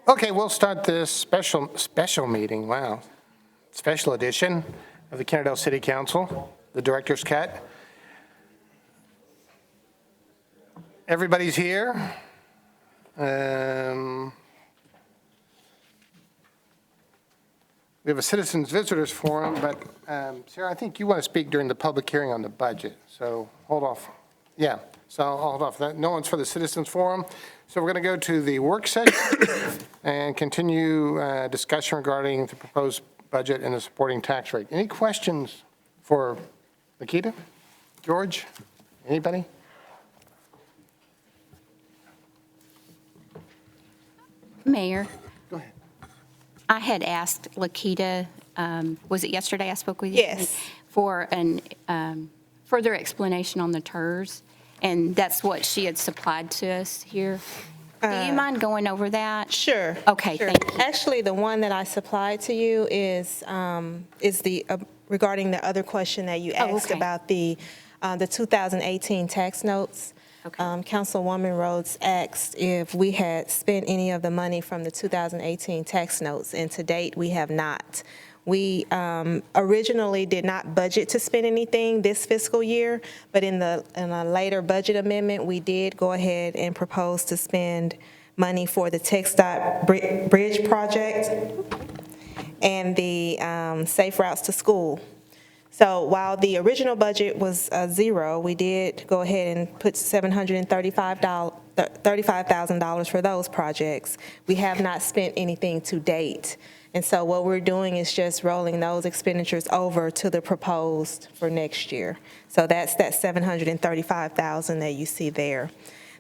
Okay, we'll start this special meeting, wow. Special edition of the Kennedale City Council, the Director's Cut. Everybody's here. We have a citizens visitors forum, but Sarah, I think you want to speak during the public hearing on the budget, so hold off. Yeah, so I'll hold off. No one's for the citizens forum. So we're going to go to the work session and continue discussion regarding the proposed budget and the supporting tax rate. Any questions for Lakita? George? Anybody? Mayor, Go ahead. I had asked Lakita, was it yesterday I spoke with you? Yes. For an further explanation on the TERS, and that's what she had supplied to us here. Do you mind going over that? Sure. Okay, sure. thank you. Actually, the one that I supplied to you is the regarding the other question that you asked okay. about the 2018 tax notes. Okay. Councilwoman Rhodes asked if we had spent any of the money from the 2018 tax notes, and to date, we have not. We originally did not budget to spend anything this fiscal year, but in a later budget amendment, we did go ahead and propose to spend money for the TxDOT Bridge project and the Safe Routes to School. So while the original budget was zero, we did go ahead and put $35,000 for those projects. We have not spent anything to date. And so what we're doing is just rolling those expenditures over to the proposed for next year. So that's that $735,000 that you see there.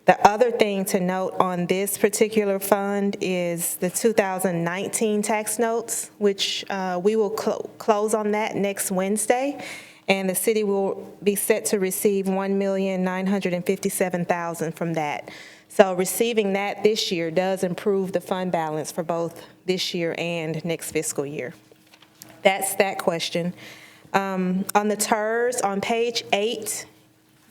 The other thing to note on this particular fund is the 2019 tax notes, which we will close on that next Wednesday, and the city will be set to receive $1,957,000 from that. So receiving that this year does improve the fund balance for both this year and next fiscal year. That's that question. On the TERS, on page 8,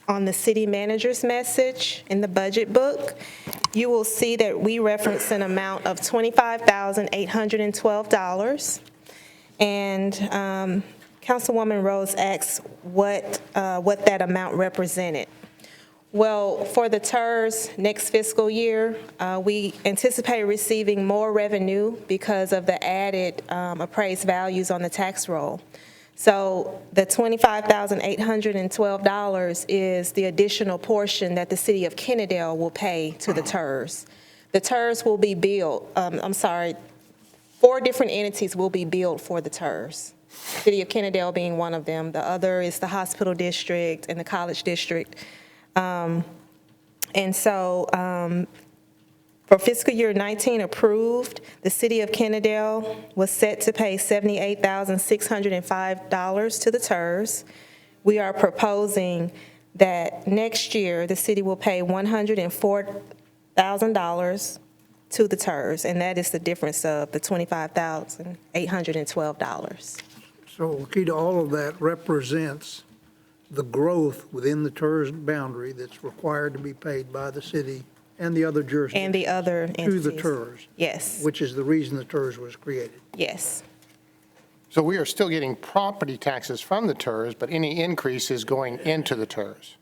on the city manager's message in the budget book, you will see that we reference an amount of $25,812. And Councilwoman Rose asked what that amount represented. Well, for the TERS next fiscal year, we anticipate receiving more revenue because of the added appraised values on the tax roll. So the $25,812 is the additional portion that the city of Kennedale will pay to the TERS. The TERS will be billed, 4 different entities will be billed for the TERS. City of Kennedale being one of them. The other is the hospital district and the college district. For fiscal year 19 approved, the city of Kennedale was set to pay $78,605 to the TERS. We are proposing that next year, the city will pay $104,000 to the TERS, and that is the difference of the $25,812. So, Lakita, all of that represents the growth within the TERS boundary that's required to be paid by the city and the other jurisdictions. And the other entities. To the TERS. Yes. Which is the reason the TERS was created. Yes. So we are still getting property taxes from the TERS, but any increase is going into the TERS.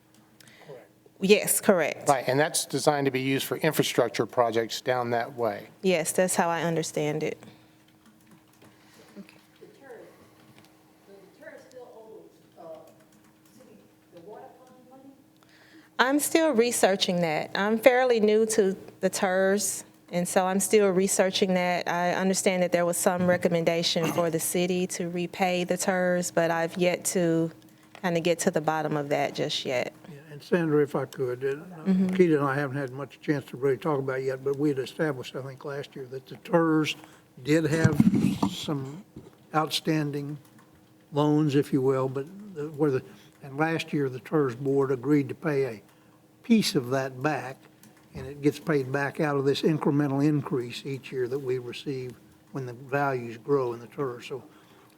Yes, correct. Right, and that's designed to be used for infrastructure projects down that way. Yes, that's how I understand it. I'm still researching that. I'm fairly new to the TERS, and so I'm still researching that. I understand that there was some recommendation for the city to repay the TERS, but I've yet to kind of get to the bottom of that just yet. Yeah, and Sandra, if I could, Lakita and I haven't had much chance to really talk about it yet, but we had established, I think, last year that the TERS did have some outstanding loans, if you will, but and last year the TERS board agreed to pay a piece of that back, and it gets paid back out of this incremental increase each year that we receive when the values grow in the TERS. So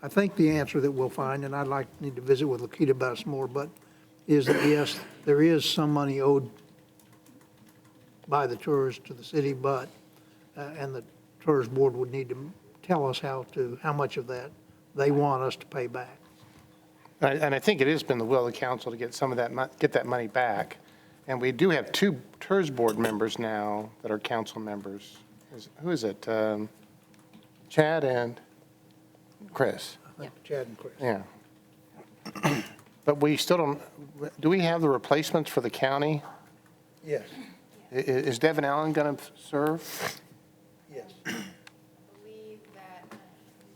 I think the answer that we'll find, and I'd need to visit with Lakita about it some more, but is that yes, there is some money owed by the TERS to the city, but and the TERS board would need to tell us how much of that they want us to pay back. And I think it has been the will of the council to get some of that, get that money back. And we do have 2 TERS board members now that are council members. Who is it? Chad and Chris. I think Chad and Chris. Yeah. But we still don't, do we have the replacements for the county? Yes, Is Devin Allen going to serve? yes. believe that,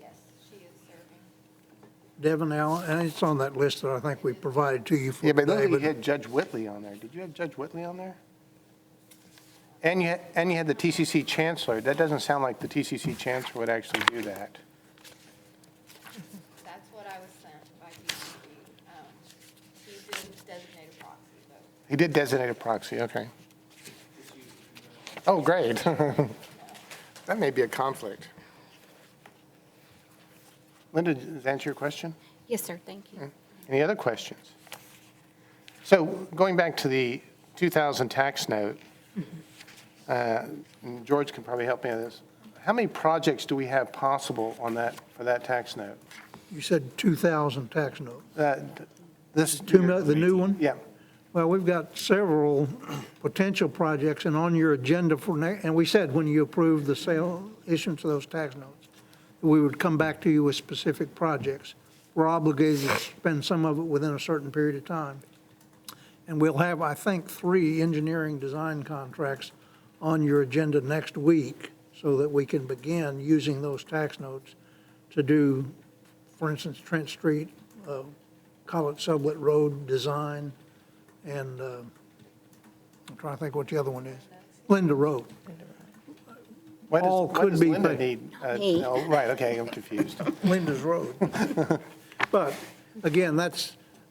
yes, she is serving. Devin Allen, and it's on that list that I think we provided to you for Yeah, but today. you had Judge Whitley on there. Did you have Judge Whitley on there? And you had the TCC chancellor. That doesn't sound like the TCC chancellor would actually do that. That's what I was sent by DCD. He did designate a proxy, though. He did designate a proxy, okay. Oh, great. That may be a conflict. Linda, does that answer your question? Yes, sir, thank you. Any other questions? So going back to the 2000 tax note, and George can probably help me with this. How many projects do we have possible on that, for that tax note? You said 2,000 tax note. This, The new one? yeah. Well, we've got several potential projects, and on your agenda for, and we said when you approve the sale, issuance of those tax notes, we would come back to you with specific projects. We're obligated to spend some of it within a certain period of time. And we'll have, I think, 3 engineering design contracts on your agenda next week so that we can begin using those tax notes to do, for instance, Trent Street, College Sublet Road design, and I'm trying to think what the other one is. Linda Road. What All does could be Linda paid. need? Me. Oh, right, okay, I'm confused. Linda's Road. But again,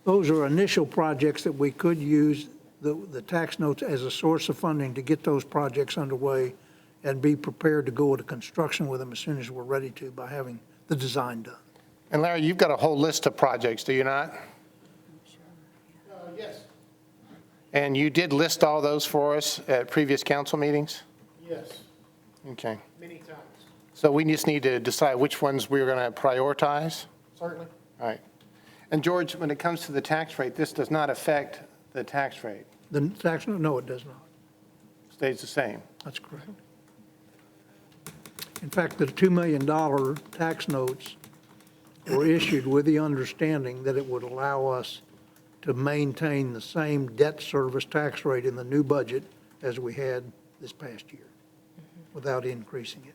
those are initial projects that we could use the tax notes as a source of funding to get those projects underway and be prepared to go into construction with them as soon as we're ready to by having the design done. And Larry, you've got a whole list of projects, do you not? Yes, And you did list all those for us at previous council meetings? yes, Okay. many times, So we just need to decide which ones we're going to prioritize? certainly. All right. And George, when it comes to the tax rate, this does not affect the tax rate. The tax note, no, it does not. Stays the same. That's correct. In fact, the $2 million tax notes were issued with the understanding that it would allow us to maintain the same debt service tax rate in the new budget as we had this past year, without increasing it.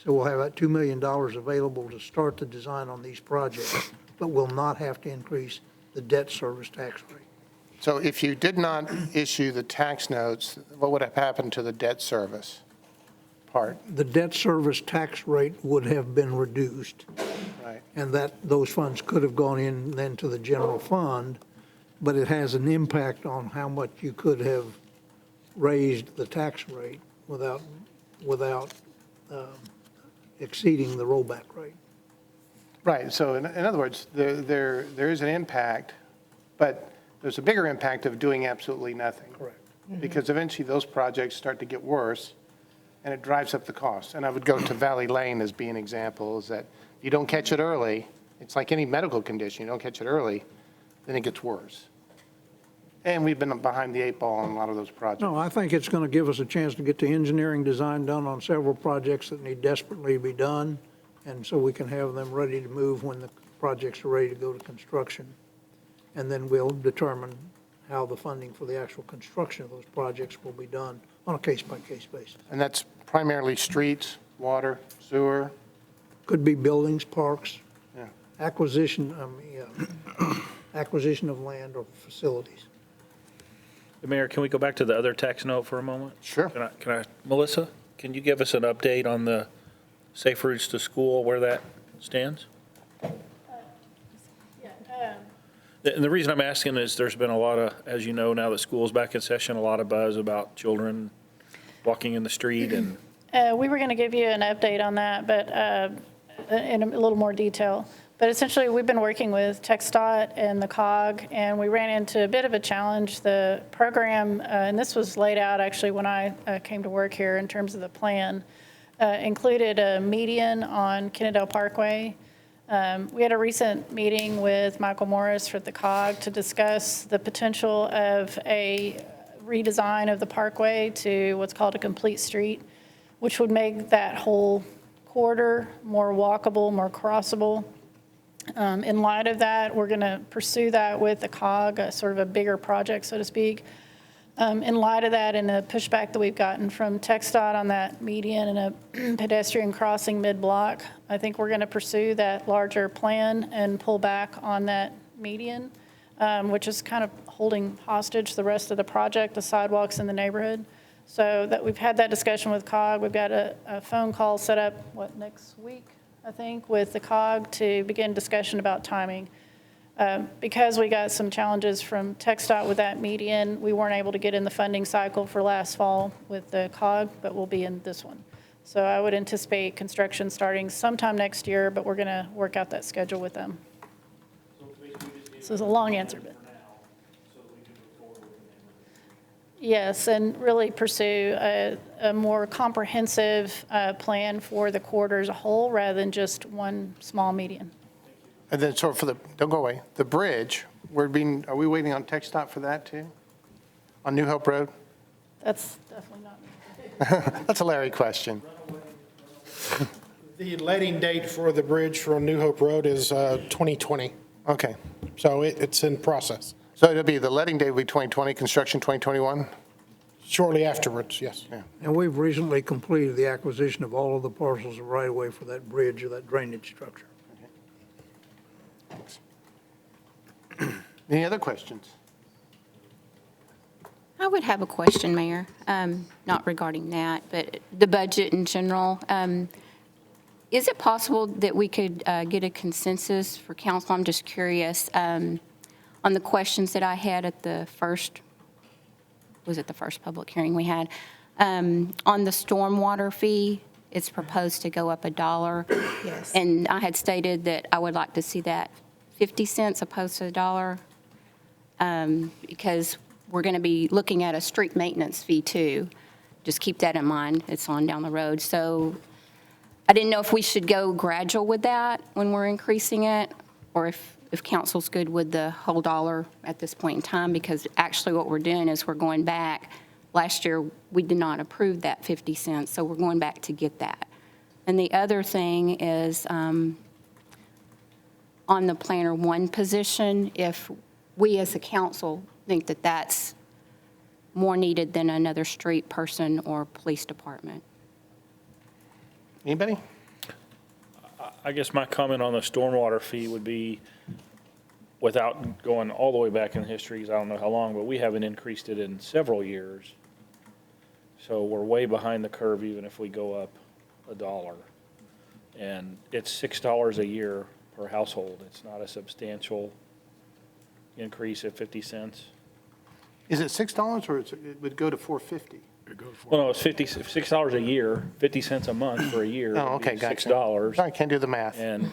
So we'll have that $2 million available to start the design on these projects, but we'll not have to increase the debt service tax rate. So if you did not issue the tax notes, what would have happened to the debt service part? The debt service tax rate would have been reduced, Right. and those funds could have gone in then to the general fund, but it has an impact on how much you could have raised the tax rate without exceeding the rollback rate. Right. So in other words, there is an impact, but there's a bigger impact of doing absolutely nothing. Correct. Because eventually those projects start to get worse, and it drives up the cost. And I would go to Valley Lane as being an example, is that you don't catch it early, it's like any medical condition, you don't catch it early, then it gets worse. And we've been behind the 8 ball on a lot of those projects. No, I think it's going to give us a chance to get the engineering design done on several projects that need desperately to be done, and so we can have them ready to move when the projects are ready to go to construction. And then we'll determine how the funding for the actual construction of those projects will be done on a case-by-case basis. And that's primarily streets, water, sewer. Could be buildings, parks, Yeah. acquisition of land or facilities. Mayor, can we go back to the other tax note for a moment? Sure. Melissa, can you give us an update on the Safe Routes to School, where that stands? And the reason I'm asking is there's been a lot of, as you know, now that school's back in session, a lot of buzz about children walking in the street and We were going to give you an update on that, but in a little more detail. But essentially, we've been working with TxDOT and the COG, and we ran into a bit of a challenge. The program, and this was laid out actually when I came to work here in terms of the plan, included a median on Kennedale Parkway. We had a recent meeting with Michael Morris for the COG to discuss the potential of a redesign of the parkway to what's called a complete street, which would make that whole corridor more walkable, more crossable. In light of that, we're going to pursue that with the COG, sort of a bigger project, so to speak. In light of that and the pushback that we've gotten from TxDOT on that median and a pedestrian crossing mid-block, I think we're going to pursue that larger plan and pull back on that median, which is kind of holding hostage the rest of the project, the sidewalks in the neighborhood. So that we've had that discussion with COG. We've got a phone call set up, next week, I think, with the COG to begin discussion about timing. Because we got some challenges from TxDOT with that median, we weren't able to get in the funding cycle for last fall with the COG, but we'll be in this one. So I would anticipate construction starting sometime next year, but we're going to work out that schedule with them. So it's a long answer, but. Yes, and really pursue a more comprehensive plan for the corridor as a whole rather than just one small median. And then, so for the, don't go away, the bridge, are we waiting on TxDOT for that too? On New Hope Road? That's definitely not me. That's a Larry question. The letting date for the bridge for New Hope Road is 2020, Okay. so it's in process. So it'll be, the letting date will be 2020, construction 2021? Shortly afterwards, yes. Yeah. And we've recently completed the acquisition of all of the parcels of right-of-way for that bridge or that drainage structure. Any other questions? I would have a question, Mayor, not regarding that, but the budget in general. Is it possible that we could get a consensus for council? I'm just curious on the questions that I had at the first, was it the first public hearing we had? On the stormwater fee, it's proposed to go up $1. Yes. And I had stated that I would like to see that 50 cents opposed to $1, because we're going to be looking at a street maintenance fee too. Just keep that in mind. It's on down the road. So I didn't know if we should go gradual with that when we're increasing it, or if council's good with the whole $1 at this point in time, because actually what we're doing is we're going back. Last year, we did not approve that 50 cents, so we're going back to get that. And the other thing is, on the planner one position, if we as a council think that that's more needed than another street person or police department. Anybody? I guess my comment on the stormwater fee would be, without going all the way back in history, because I don't know how long, but we haven't increased it in several years. So we're way behind the curve even if we go up $1. And it's $6 a year per household. It's not a substantial increase of 50 cents. Is it $6 or it would go to $4.50? Well, no, it's $6 a year, 50 cents a month for a year. Oh, would be okay, gotcha. $6. I can't do the math. And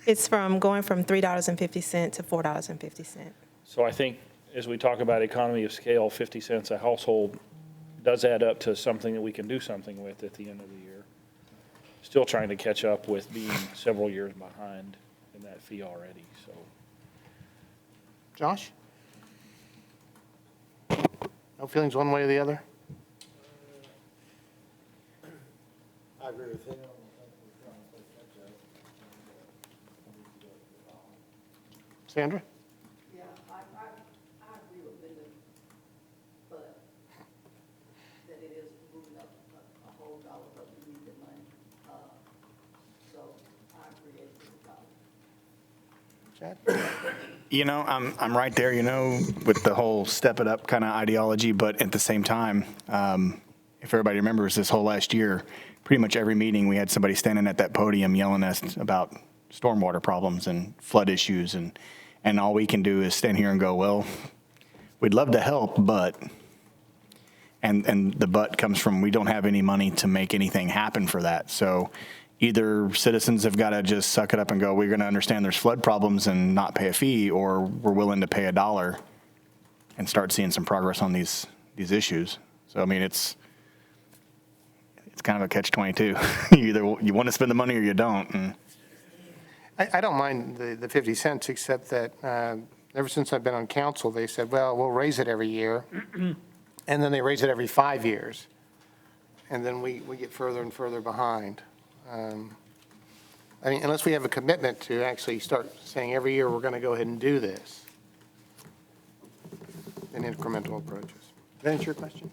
It's going from $3.50 to $4.50. so I think as we talk about economy of scale, 50 cents a household does add up to something that we can do something with at the end of the year. Still trying to catch up with being several years behind in that fee already, so. Josh? No feelings one way or the other? I agree with him. Sandra? Yeah, I agree with Linda, but that it is moving up a whole $1, but we need the money. So I agree $8. Chad? You know, I'm right there, you know, with the whole step it up kind of ideology, but at the same time, if everybody remembers this whole last year, pretty much every meeting we had somebody standing at that podium yelling at us about stormwater problems and flood issues, and all we can do is stand here and go, well, we'd love to help, but, and the but comes from we don't have any money to make anything happen for that. So either citizens have got to just suck it up and go, we're going to understand there's flood problems and not pay a fee, or we're willing to pay $1 and start seeing some progress on these issues. So, I mean, it's kind of a catch-22. You want to spend the money or you don't. And I don't mind the 50 cents, except that ever since I've been on council, they said, well, we'll raise it every year. And then they raise it every 5 years. And then we get further and further behind. I mean, unless we have a commitment to actually start saying every year we're going to go ahead and do this in incremental approaches. Did that answer your question?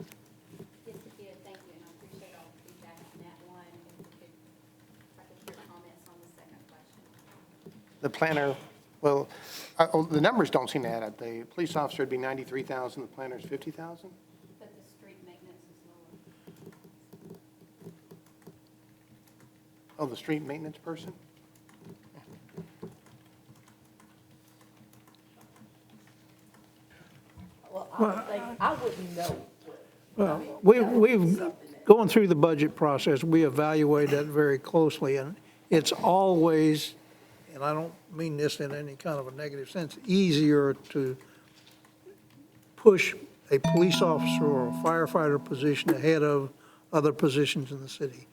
Yes, it did, thank you, and I appreciate all the feedback on that one. If I could hear comments on the second question. The planner, well, the numbers don't seem to add up. The police officer would be 93,000, the planner's 50,000? But the street maintenance is lower. Oh, the street maintenance person? I wouldn't know. Well, we've, going through the budget process, we evaluate that very closely, and it's always, and I don't mean this in any kind of a negative sense, easier to push a police officer or a firefighter position ahead of other positions in the city.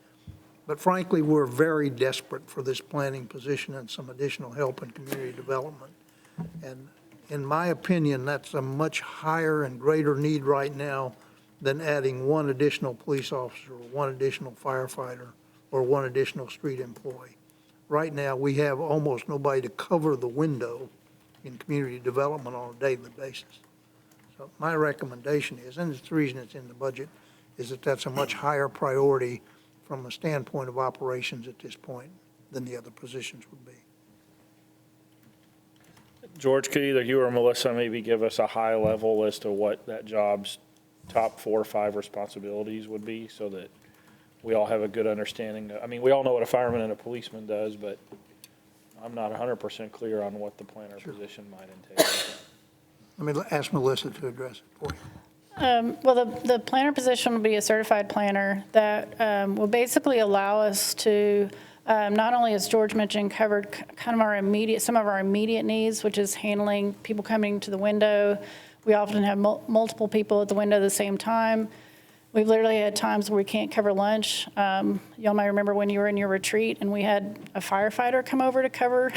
But frankly, we're very desperate for this planning position and some additional help in community development. And in my opinion, that's a much higher and greater need right now than adding one additional police officer, or one additional firefighter, or one additional street employee. Right now, we have almost nobody to cover the window in community development on a daily basis. So my recommendation is, and it's the reason it's in the budget, is that that's a much higher priority from a standpoint of operations at this point than the other positions would be. George, could either you or Melissa maybe give us a high level as to what that job's top 4 or 5 responsibilities would be, so that we all have a good understanding? I mean, we all know what a fireman and a policeman does, but I'm not 100% clear on what the planner position might entail. Let me ask Melissa to address it for you. Well, the planner position will be a certified planner that will basically allow us to not only, as George mentioned, cover kind of some of our immediate needs, which is handling people coming to the window. We often have multiple people at the window at the same time. We've literally had times where we can't cover lunch. Y'all might remember when you were in your retreat and we had a firefighter come over to cover.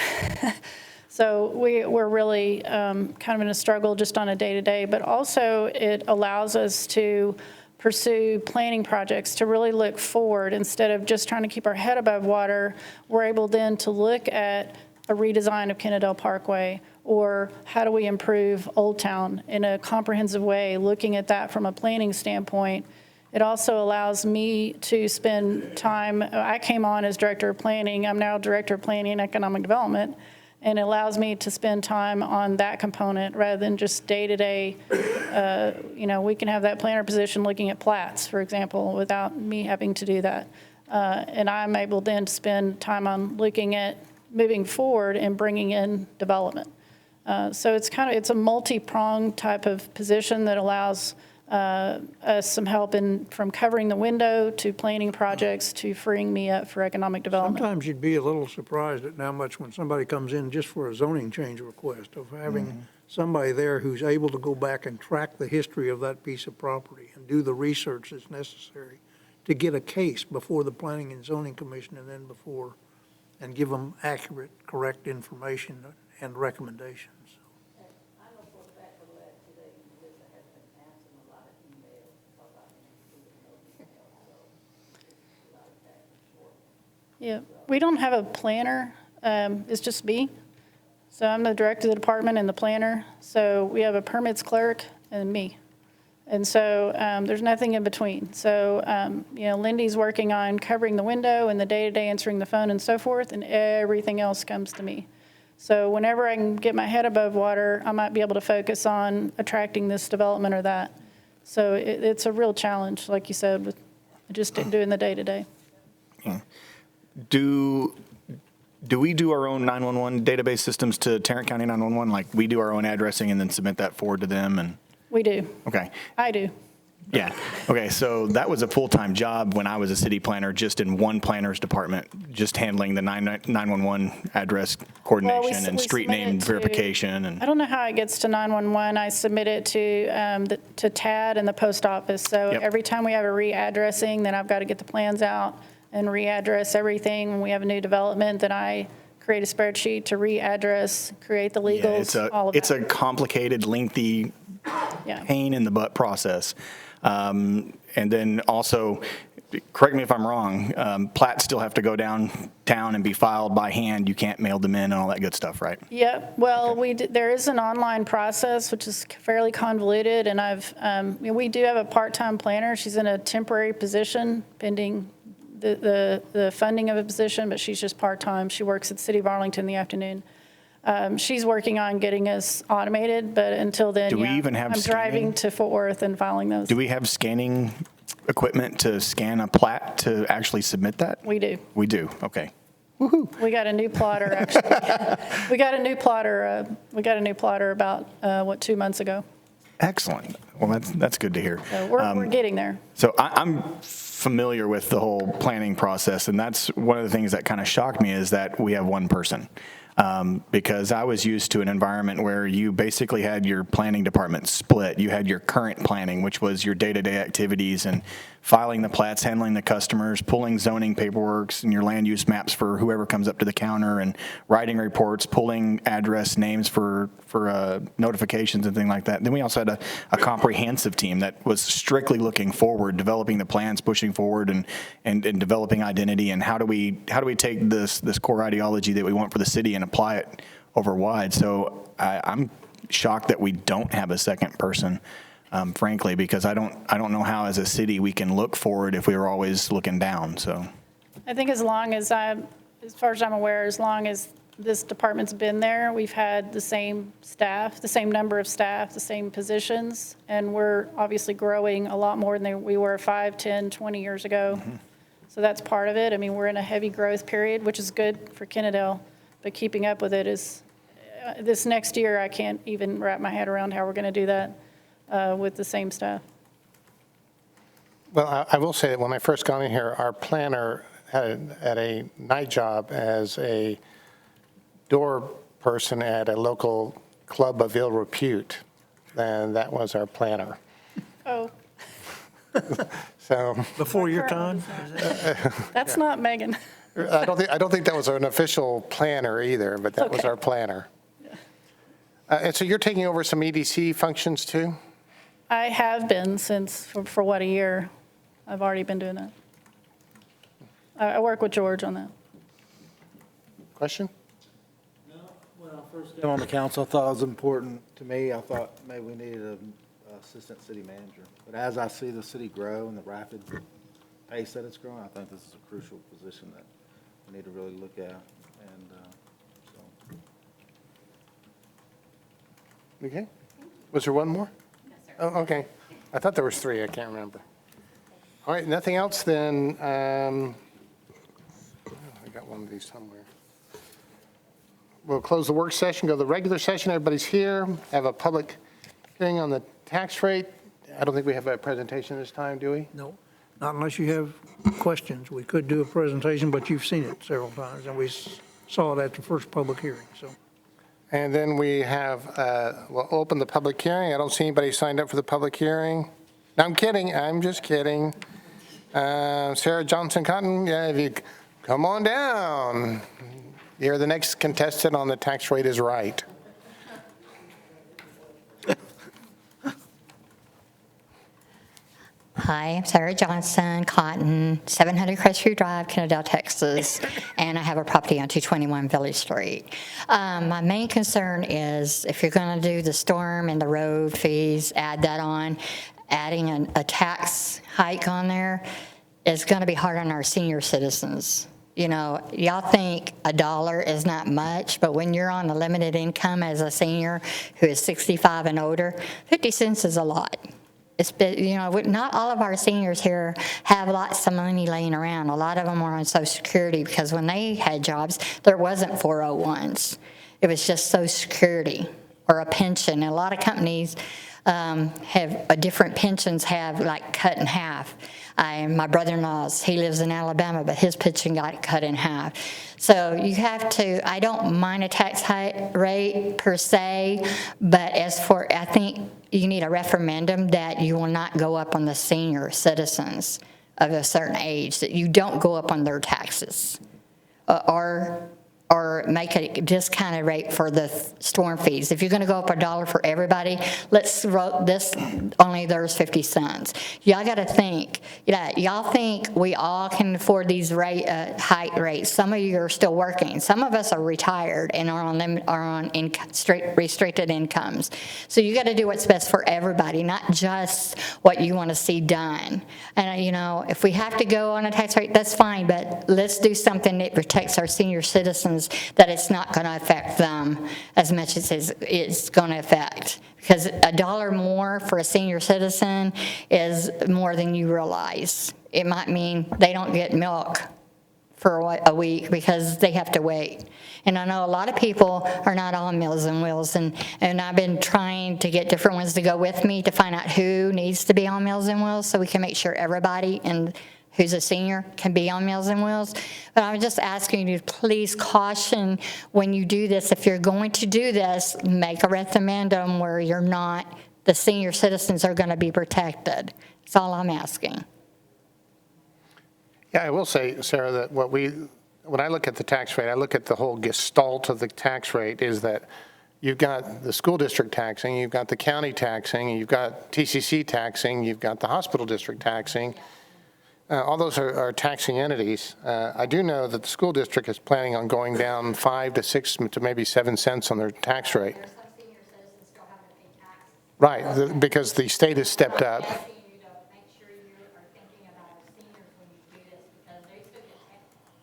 So we're really kind of in a struggle just on a day-to-day, but also it allows us to pursue planning projects, to really look forward instead of just trying to keep our head above water. We're able then to look at a redesign of Kennedale Parkway, or how do we improve Old Town in a comprehensive way, looking at that from a planning standpoint. It also allows me to spend time, I came on as Director of Planning, I'm now Director of Planning and Economic Development, and it allows me to spend time on that component rather than just day-to-day. We can have that planner position looking at plats, for example, without me having to do that. And I'm able then to spend time on looking at moving forward and bringing in development. So it's a multi-pronged type of position that allows us some help from covering the window to planning projects to freeing me up for economic development. Sometimes you'd be a little surprised at how much when somebody comes in just for a zoning change request, of having somebody there who's able to go back and track the history of that piece of property and do the research that's necessary to get a case before the Planning and Zoning Commission and give them accurate, correct information and recommendations. I know for a fact for the last 2 days, Melissa has been answering a lot of emails because I've been including those emails, so it's a lot of back and forth. Yeah, we don't have a planner, it's just me. So I'm the director of the department and the planner. So we have a permits clerk and me. And so there's nothing in between. So, Lindy's working on covering the window and the day-to-day answering the phone and so forth, and everything else comes to me. So whenever I can get my head above water, I might be able to focus on attracting this development or that. So it's a real challenge, like you said, with just doing the day-to-day. Do we do our own 911 database systems to Tarrant County 911? Like we do our own addressing and then submit that forward to them? And We do. okay. I do. Yeah. Okay, so that was a full-time job when I was a city planner, just in one planner's department, just handling the 911 address coordination and we street submitted name to- verification and. I don't know how it gets to 911. I submit it to TAD and the post office. So Yep. every time we have a readdressing, then I've got to get the plans out and readdress everything. When we have a new development, then I create a spreadsheet to readdress, create the Yeah, legals, all of that. it's a complicated, lengthy Yeah. pain in the butt process. And then also, correct me if I'm wrong, plats still have to go downtown and be filed by hand. You can't mail them in and all that good stuff, right? Yep. Well, there is an online process, which is fairly convoluted, and we do have a part-time planner. She's in a temporary position pending the funding of a position, but she's just part-time. She works at City of Arlington in the afternoon. She's working on getting us automated, but until then, Do we yeah, even have I'm driving scanning? to Fort Worth and filing those. Do we have scanning equipment to scan a plat to actually submit that? We do. We do, okay. We got a new plotter, actually. We got a new plotter about, 2 months ago. Excellent. Well, that's good to hear. So we're getting there. So I'm familiar with the whole planning process, and that's one of the things that kind of shocked me is that we have one person. Because I was used to an environment where you basically had your planning department split. You had your current planning, which was your day-to-day activities and filing the plats, handling the customers, pulling zoning paperwork and your land use maps for whoever comes up to the counter, and writing reports, pulling address names for notifications and things like that. Then we also had a comprehensive team that was strictly looking forward, developing the plans, pushing forward, and developing identity. And how do we take this core ideology that we want for the city and apply it over wide? So I'm shocked that we don't have a second person. Frankly, because I don't know how as a city we can look forward if we were always looking down, so. I think as far as I'm aware, as long as this department's been there, we've had the same staff, the same number of staff, the same positions, and we're obviously growing a lot more than we were 5, 10, 20 years ago. So that's part of it. I mean, we're in a heavy growth period, which is good for Kennedale, but keeping up with it is, this next year, I can't even wrap my head around how we're going to do that with the same staff. Well, I will say that when I first got in here, our planner had a night job as a door person at a local club of ill repute, and that was our planner. Oh, So Before your time? that's not Megan. I don't think that was an official planner either, but that was Okay. our planner. And so you're taking over some EDC functions too? I have been for what, a year? I've already been doing that. I work with George on that. Question? No, when I first came on the council, I thought it was important to me. I thought maybe we needed an assistant city manager. But as I see the city grow and the rapid pace that it's growing, I think this is a crucial position that we need to really look at. And so. Okay. Was there one more? Oh, okay. I thought there was three. I can't remember. All right, nothing else then. I got one of these somewhere. We'll close the work session, go to the regular session. Everybody's here. Have a public hearing on the tax rate. I don't think we have a presentation this time, do we? No, not unless you have questions. We could do a presentation, but you've seen it several times, and we saw it at the first public hearing, so. And then we have, we'll open the public hearing. I don't see anybody signed up for the public hearing. No, I'm kidding. I'm just kidding. Sarah Johnson Cotton, yeah, if you come on down. You're the next contestant on the tax rate is right. Hi, I'm Sarah Johnson, Cotton, 700 Crestview Drive, Kennedale, Texas, and I have a property on 221 Village Street. My main concern is if you're going to do the storm and the road fees, add that on, adding a tax hike on there is going to be hard on our senior citizens. You know, y'all think $1 is not much, but when you're on a limited income as a senior who is 65 and older, 50 cents is a lot. It's been, you know, not all of our seniors here have lots of money laying around. A lot of them are on Social Security because when they had jobs, there wasn't 401s. It was just Social Security or a pension. And a lot of companies have different pensions have like cut in half. My brother-in-law's, he lives in Alabama, but his pension got cut in half. So you have to, I don't mind a tax hike rate per se, but as for, I think you need a referendum that you will not go up on the senior citizens of a certain age, that you don't go up on their taxes. Or make a discounted rate for the storm fees. If you're going to go up $1 for everybody, let's wrote this, only there's 50 cents. Y'all got to think, y'all think we all can afford these hike rates. Some of you are still working. Some of us are retired and are on restricted incomes. So you got to do what's best for everybody, not just what you want to see done. And, if we have to go on a tax rate, that's fine, but let's do something that protects our senior citizens, that it's not going to affect them as much as it's going to affect. Because $1 more for a senior citizen is more than you realize. It might mean they don't get milk for a week because they have to wait. And I know a lot of people are not on Meals on Wheels, and I've been trying to get different ones to go with me to find out who needs to be on Meals on Wheels so we can make sure everybody who's a senior can be on Meals on Wheels. But I'm just asking you to please caution when you do this. If you're going to do this, make a referendum where the senior citizens are going to be protected. That's all I'm asking. Yeah, I will say, Sarah, that when I look at the tax rate, I look at the whole gestalt of the tax rate is that you've got the school district taxing, you've got the county taxing, you've got TCC taxing, you've got the hospital district taxing. All those are taxing entities. I do know that the school district is planning on going down 5 to 6 to maybe 7 cents on their tax rate. Some senior citizens still having to pay taxes. Right, because the state has stepped up. I'm asking you to make sure you are thinking about our seniors when you do this, because they still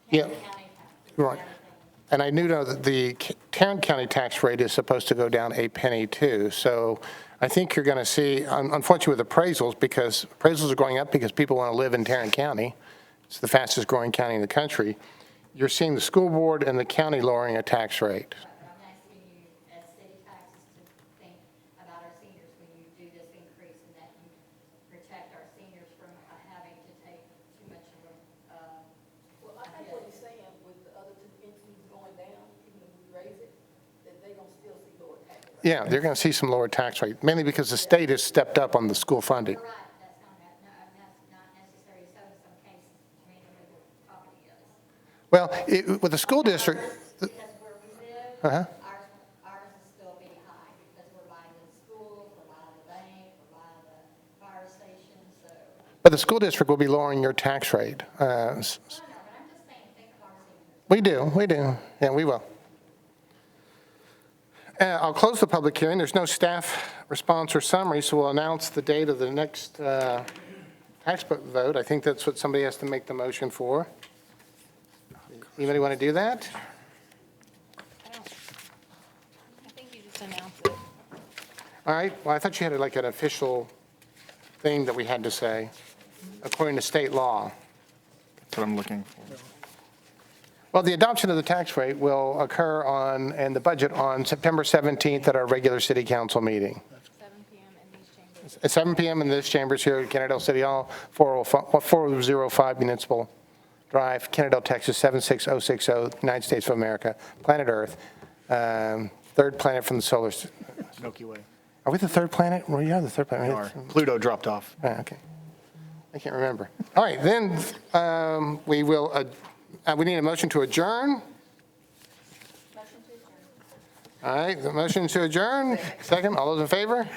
Yeah. get county taxes. Right. And I do know that the Tarrant County tax rate is supposed to go down a penny too. So I think you're going to see, unfortunately with appraisals, because appraisals are going up because people want to live in Tarrant County. It's the fastest growing county in the country. You're seeing the school board and the county lowering a tax rate. But I'm asking you, as city taxes, to think about our seniors when you do this increase, and that you protect our seniors from having to take too much of a, Well, I think what he's saying with the other two entities going down, even if we raise it, that they're gonna still see lower taxes. Yeah, they're going to see some lower tax rate, mainly because the state has stepped up on the school funding. you're right, that's not necessary, so in some cases, depending on where the property is. Well, with the school district, Because where we live, Uh-huh. ours is still pretty high, because we're by the schools, we're by the bank, we're by the fire station, so. but the school district will be lowering your tax rate. I don't know, but I'm just saying, think of our seniors. We do. Yeah, we will. I'll close the public hearing. There's no staff response or summary, so we'll announce the date of the next tax vote. I think that's what somebody has to make the motion for. Anybody want to do that? I think you just announced it. All right, well, I thought you had like an official thing that we had to say, according to state law. That's what I'm looking for. Well, the adoption of the tax rate will occur and the budget on September 17th at our regular city council meeting. 7 PM in these chambers. At 7 PM in this chambers here at Kennedale City Hall, 405 Municipal Drive, Kennedale, Texas, 76060, United States of America, planet Earth, third planet from the solar system. Milky Way. Are we the third planet? Well, yeah, the third planet. Or Pluto dropped off. Okay. I can't remember. All right, then we will, we need a motion to adjourn. All right, the motion to adjourn. Second, all those in favor?